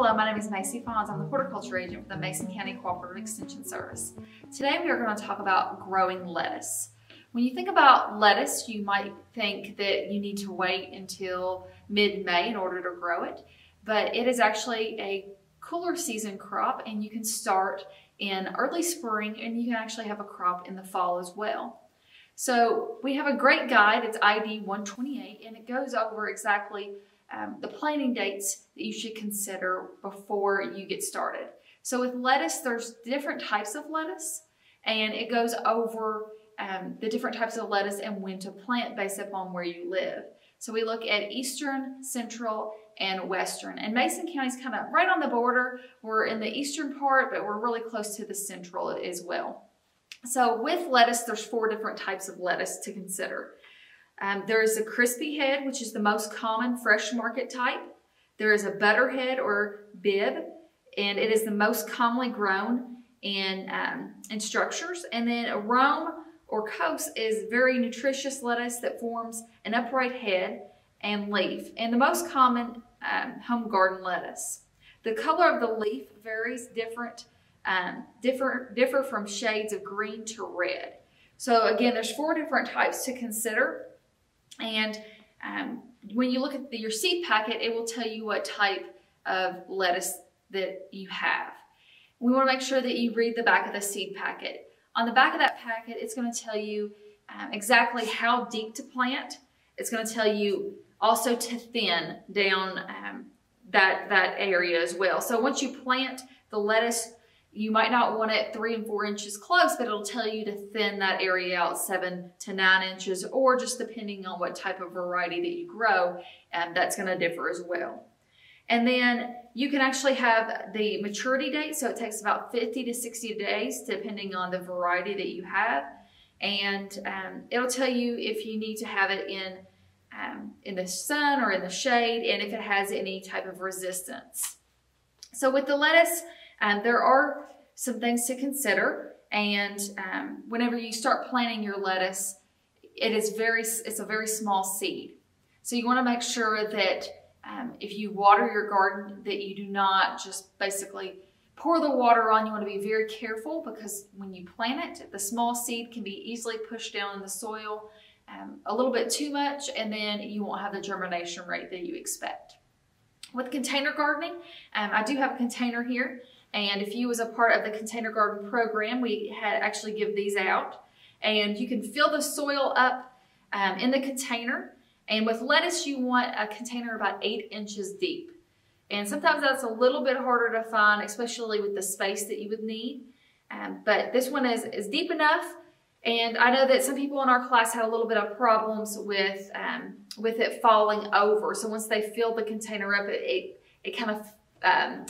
Hello, my name is Macy Fonz. I'm the horticulture agent for the Mason County Cooperative Extension Service. Today we are going to talk about growing lettuce. When you think about lettuce, you might think that you need to wait until mid-May in order to grow it, but it is actually a cooler season crop, and you can start in early spring and you can actually have a crop in the fall as well. So we have a great guide. It's ID 128, and it goes over exactly the planting dates that you should consider before you get started. So with lettuce, there's different types of lettuce, and it goes over the different types of lettuce and when to plant based upon where you live. So we look at eastern, central, and western. And Mason County is kind of right on the border. We're in the eastern part, but we're really close to the central as well. So with lettuce, there's 4 different types of lettuce to consider. There is a crispy head, which is the most common fresh market type. There is a butter head or bib, and it is the most commonly grown in structures. And then a Rome or Cos is very nutritious lettuce that forms an upright head and leaf, and the most common home garden lettuce. The color of the leaf varies differ from shades of green to red. So again, there's 4 different types to consider. And when you look at your seed packet, it will tell you what type of lettuce that you have. We want to make sure that you read the back of the seed packet. On the back of that packet, it's going to tell you exactly how deep to plant. It's going to tell you also to thin down that area as well. So once you plant the lettuce, you might not want it 3 and 4 inches close, but it'll tell you to thin that area out 7 to 9 inches, or just depending on what type of variety that you grow, that's going to differ as well. And then you can actually have the maturity date, so it takes about 50 to 60 days depending on the variety that you have. And it'll tell you if you need to have it in the sun or in the shade, and if it has any type of resistance. So with the lettuce, there are some things to consider, and whenever you start planting your lettuce, it's a very small seed. So you want to make sure that if you water your garden, that you do not just basically pour the water on. You want to be very careful, because when you plant it, the small seed can be easily pushed down in the soil a little bit too much, and then you won't have the germination rate that you expect. With container gardening, I do have a container here. And if you was a part of the container garden program, we had actually give these out. And you can fill the soil up in the container. And with lettuce, you want a container about 8 inches deep. And sometimes that's a little bit harder to find, especially with the space that you would need. But this one is deep enough. And I know that some people in our class had a little bit of problems with it falling over. So once they filled the container up, it kind of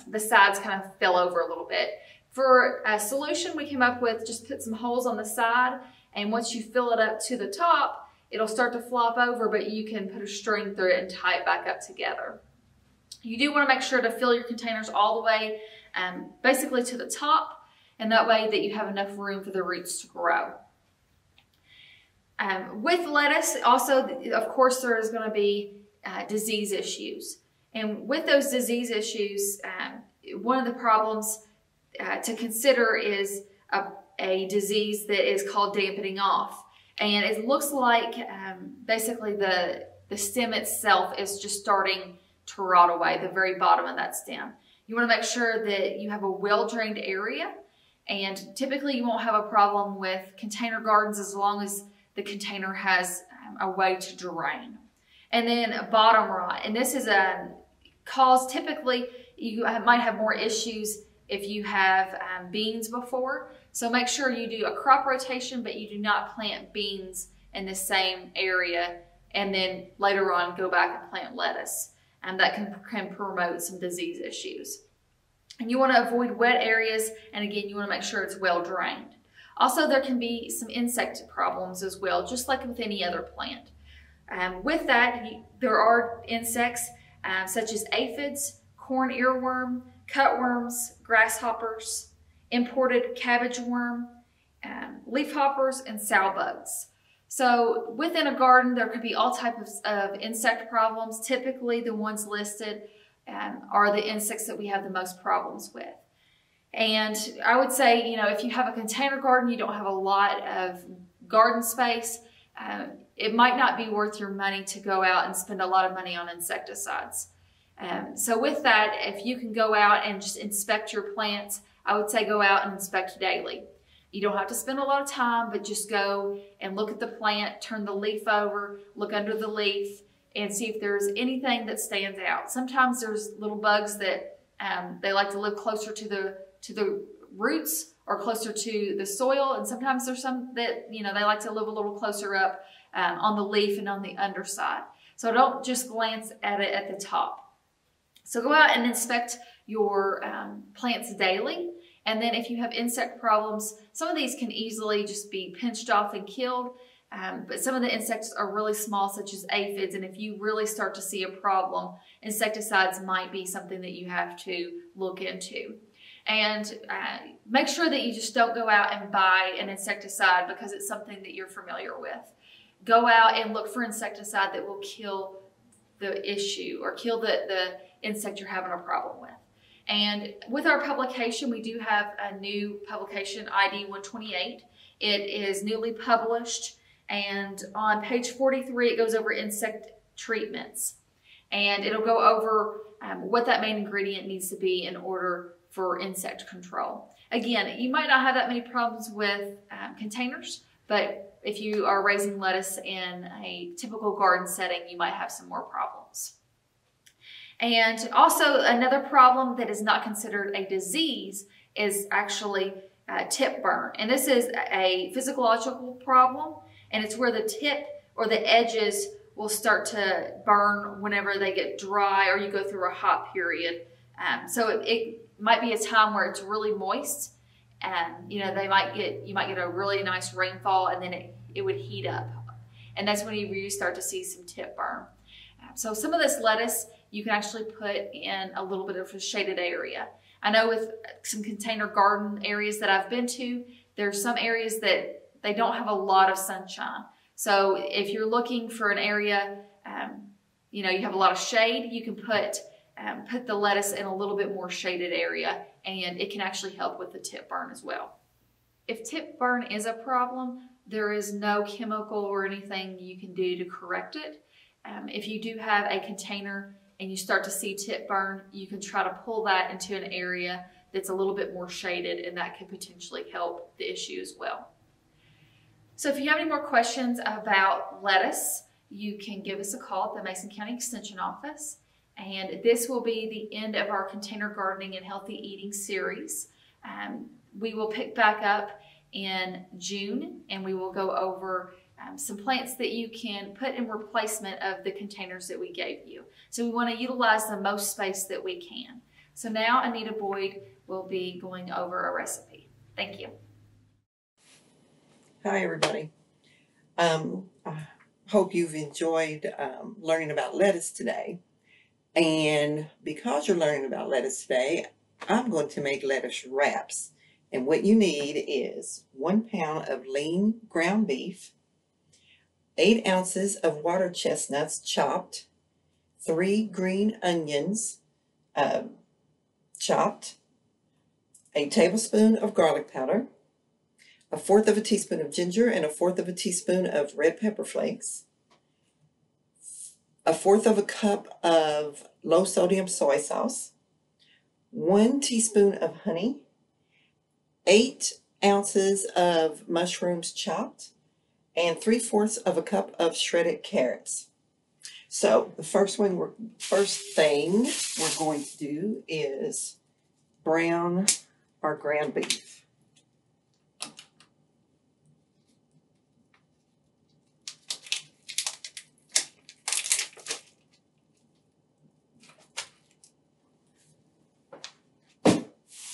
the sides kind of fell over a little bit. For a solution, we came up with just put some holes on the side, and once you fill it up to the top, it'll start to flop over, but you can put a string through it and tie it back up together. You do want to make sure to fill your containers all the way basically to the top, and that way that you have enough room for the roots to grow. With lettuce, also, of course, there is going to be disease issues. And with those disease issues, one of the problems to consider is a disease that is called dampening off. And it looks like basically the stem itself is just starting to rot away, the very bottom of that stem. You want to make sure that you have a well-drained area, and typically you won't have a problem with container gardens as long as the container has a way to drain. And then bottom rot, and this is typically you might have more issues if you have beans before. So make sure you do a crop rotation, but you do not plant beans in the same area and then later on go back and plant lettuce. That can promote some disease issues. And you want to avoid wet areas, and again, you want to make sure it's well drained. Also, there can be some insect problems as well, just like with any other plant. With that, there are insects such as aphids, corn earworm, cutworms, grasshoppers, imported cabbage worm, leafhoppers, and sow bugs. So within a garden, there could be all types of insect problems. Typically, the ones listed are the insects that we have the most problems with. And I would say, you know, if you have a container garden, you don't have a lot of garden space, it might not be worth your money to go out and spend a lot of money on insecticides. So with that, if you can go out and just inspect your plants, I would say go out and inspect daily. You don't have to spend a lot of time, but just go and look at the plant, turn the leaf over, look under the leaf, and see if there's anything that stands out. Sometimes there's little bugs that they like to live closer to the roots or closer to the soil, and sometimes there's some that, you know, they like to live a little closer up on the leaf and on the underside. So don't just glance at it at the top. So go out and inspect your plants daily. And then if you have insect problems, some of these can easily just be pinched off and killed. But some of the insects are really small, such as aphids. And if you really start to see a problem, insecticides might be something that you have to look into. And make sure that you just don't go out and buy an insecticide because it's something that you're familiar with. Go out and look for insecticide that will kill the issue or kill the insect you're having a problem with. And with our publication, we do have a new publication, ID 128. It is newly published, and on page 43, it goes over insect treatments. And it'll go over what that main ingredient needs to be in order for insect control. Again, you might not have that many problems with containers, but if you are raising lettuce in a typical garden setting, you might have some more problems. And also another problem that is not considered a disease is actually tip burn. And this is a physiological problem, and it's where the tip or the edges will start to burn whenever they get dry or you go through a hot period. So it might be a time where it's really moist, and you know you might get a really nice rainfall, and then it would heat up, and that's when you start to see some tip burn. So some of this lettuce you can actually put in a little bit of a shaded area. I know with some container garden areas that I've been to, there's some areas that they don't have a lot of sunshine. So if you're looking for an area, you know, you have a lot of shade, you can put the lettuce in a little bit more shaded area, and it can actually help with the tip burn as well. If tip burn is a problem, there is no chemical or anything you can do to correct it. If you do have a container and you start to see tip burn, you can try to pull that into an area that's a little bit more shaded, and that could potentially help the issue as well. So if you have any more questions about lettuce, you can give us a call at the Mason County Extension Office. And this will be the end of our container gardening and healthy eating series. We will pick back up in June, and we will go over some plants that you can put in replacement of the containers that we gave you. So we want to utilize the most space that we can. So now Anita Boyd will be going over a recipe. Thank you. Hi everybody. I hope you've enjoyed learning about lettuce today. And because you're learning about lettuce today, I'm going to make lettuce wraps. And what you need is 1 pound of lean ground beef, 8 ounces of water chestnuts chopped, 3 green onions chopped, a tablespoon of garlic powder, 1/4 teaspoon of ginger, and 1/4 teaspoon of red pepper flakes, 1/4 cup of low sodium soy sauce, 1 teaspoon of honey, 8 ounces of mushrooms chopped, and 3/4 cup of shredded carrots. So the first thing we're going to do is brown our ground beef.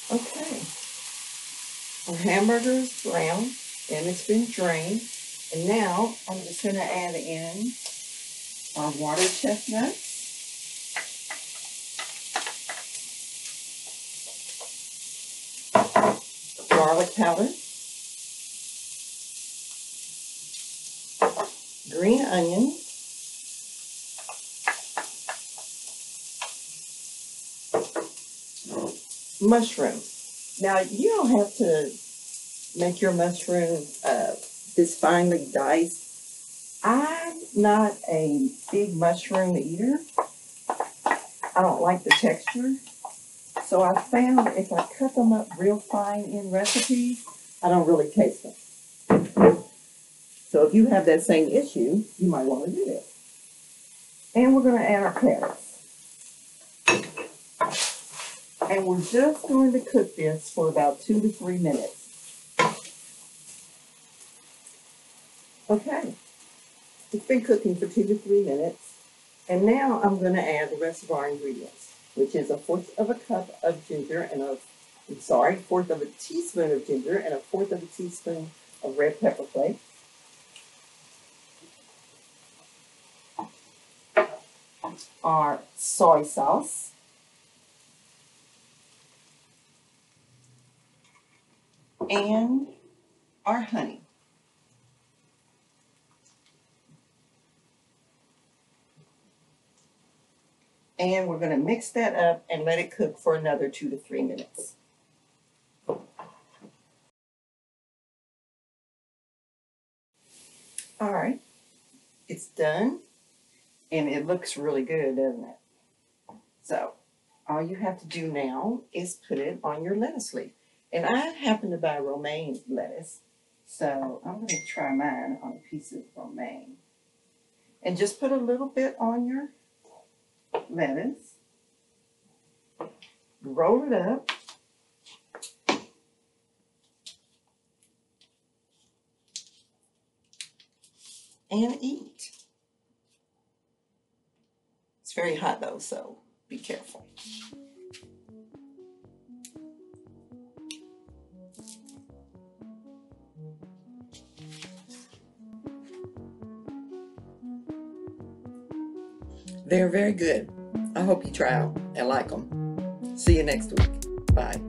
Okay, our hamburger is brown and it's been drained. And now I'm just going to add in our water chestnuts, garlic powder, green onions, mushroom. Now, you don't have to make your mushroom this finely diced. I'm not a big mushroom eater. I don't like the texture. So I found if I cut them up real fine in recipes, I don't really taste them. So if you have that same issue, you might want to do this. And we're going to add our carrots. And we're just going to cook this for about 2 to 3 minutes. Okay, it's been cooking for 2 to 3 minutes. And now I'm going to add the rest of our ingredients, which is 1/4 of a cup of ginger and 1/4 of a teaspoon of ginger and 1/4 of a teaspoon of red pepper flakes. Our soy sauce. And our honey. And we're going to mix that up and let it cook for another 2 to 3 minutes. All right, it's done. And it looks really good, doesn't it? So all you have to do now is put it on your lettuce leaf. And I happen to buy romaine lettuce, so I'm going to try mine on a piece of romaine. And just put a little bit on your lettuce. Roll it up. And eat. It's very hot though, so be careful. They're very good. I hope you try them and like them. See you next week. Bye.